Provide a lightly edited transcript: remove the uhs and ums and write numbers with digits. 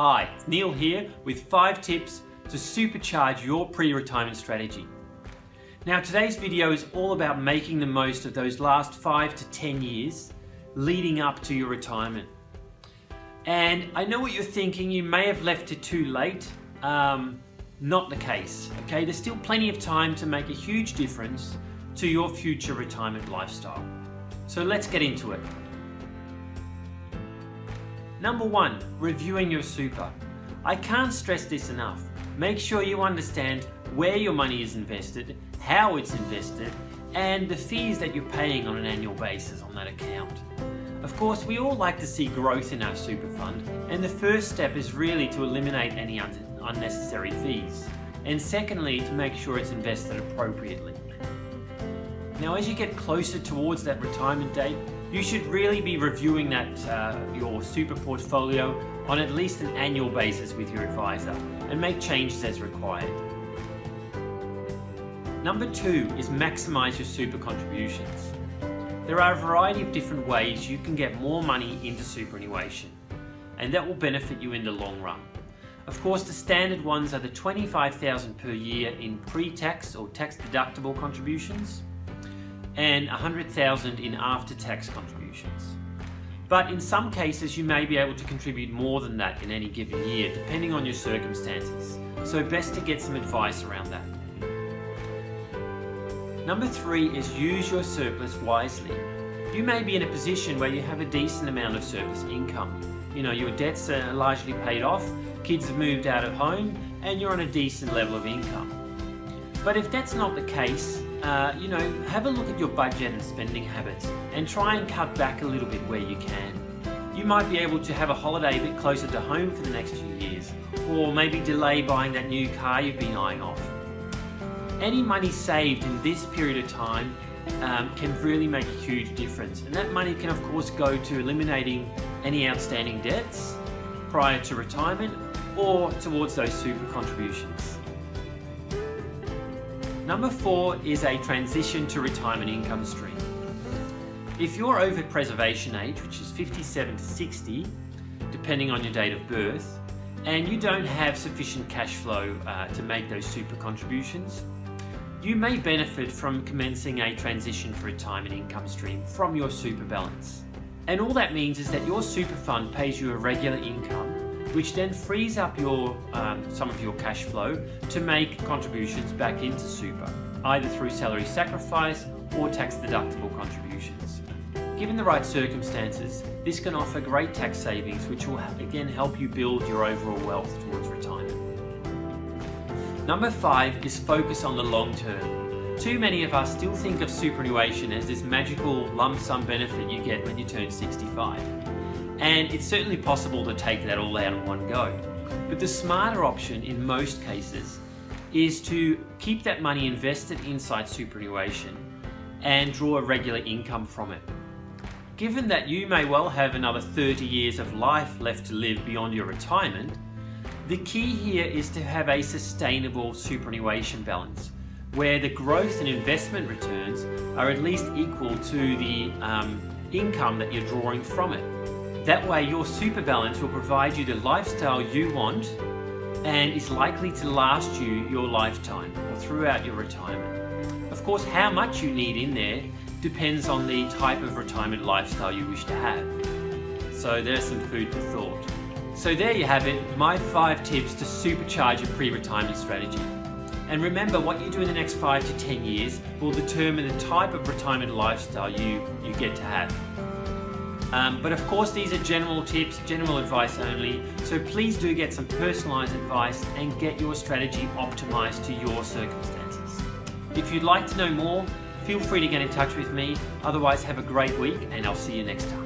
Hi, it's Neil here with 5 tips to supercharge your pre-retirement strategy. Now today's video is all about making the most of those last 5 to 10 years leading up to your retirement. And I know what you're thinking, you may have left it too late. Not the case, okay? There's still plenty of time to make a huge difference to your future retirement lifestyle. So let's get into it. Number 1, reviewing your super. I can't stress this enough. Make sure you understand where your money is invested, how it's invested, and the fees that you're paying on an annual basis on that account. Of course, we all like to see growth in our super fund, and the first step is really to eliminate any unnecessary fees. And secondly, to make sure it's invested appropriately. Now, as you get closer towards that retirement date, you should really be reviewing your super portfolio on at least an annual basis with your advisor and make changes as required. Number 2 is maximize your super contributions. There are a variety of different ways you can get more money into superannuation, and that will benefit you in the long run. Of course, the standard ones are the $25,000 per year in pre-tax or tax-deductible contributions, and $100,000 in after-tax contributions. But in some cases you may be able to contribute more than that in any given year, depending on your circumstances. So best to get some advice around that. Number 3 is use your surplus wisely. You may be in a position where you have a decent amount of surplus income. You know, your debts are largely paid off, kids have moved out of home, and you're on a decent level of income. But if that's not the case, have a look at your budget and spending habits and try and cut back a little bit where you can. You might be able to have a holiday a bit closer to home for the next few years, or maybe delay buying that new car you've been eyeing off. Any money saved in this period of time can really make a huge difference, and that money can of course go to eliminating any outstanding debts prior to retirement or towards those super contributions. Number 4 is a transition to retirement income stream. If you're over preservation age, which is 57 to 60, depending on your date of birth, and you don't have sufficient cash flow to make those super contributions, you may benefit from commencing a transition to retirement income stream from your super balance. And all that means is that your super fund pays you a regular income, which then frees up some of your cash flow to make contributions back into super, either through salary sacrifice or tax-deductible contributions. Given the right circumstances, this can offer great tax savings, which will again help you build your overall wealth towards retirement. Number 5 is focus on the long term. Too many of us still think of superannuation as this magical lump sum benefit you get when you turn 65. And it's certainly possible to take that all out in one go. But the smarter option in most cases is to keep that money invested inside superannuation and draw a regular income from it. Given that you may well have another 30 years of life left to live beyond your retirement, the key here is to have a sustainable superannuation balance where the growth and investment returns are at least equal to the income that you're drawing from it. That way your super balance will provide you the lifestyle you want and is likely to last you your lifetime or throughout your retirement. Of course, how much you need in there depends on the type of retirement lifestyle you wish to have. So there's some food for thought. So there you have it, my 5 tips to supercharge your pre-retirement strategy. And remember, what you do in the next 5 to 10 years will determine the type of retirement lifestyle you get to have. But of course these are general tips, general advice only, so please do get some personalised advice and get your strategy optimised to your circumstances. If you'd like to know more, feel free to get in touch with me. Otherwise, have a great week and I'll see you next time.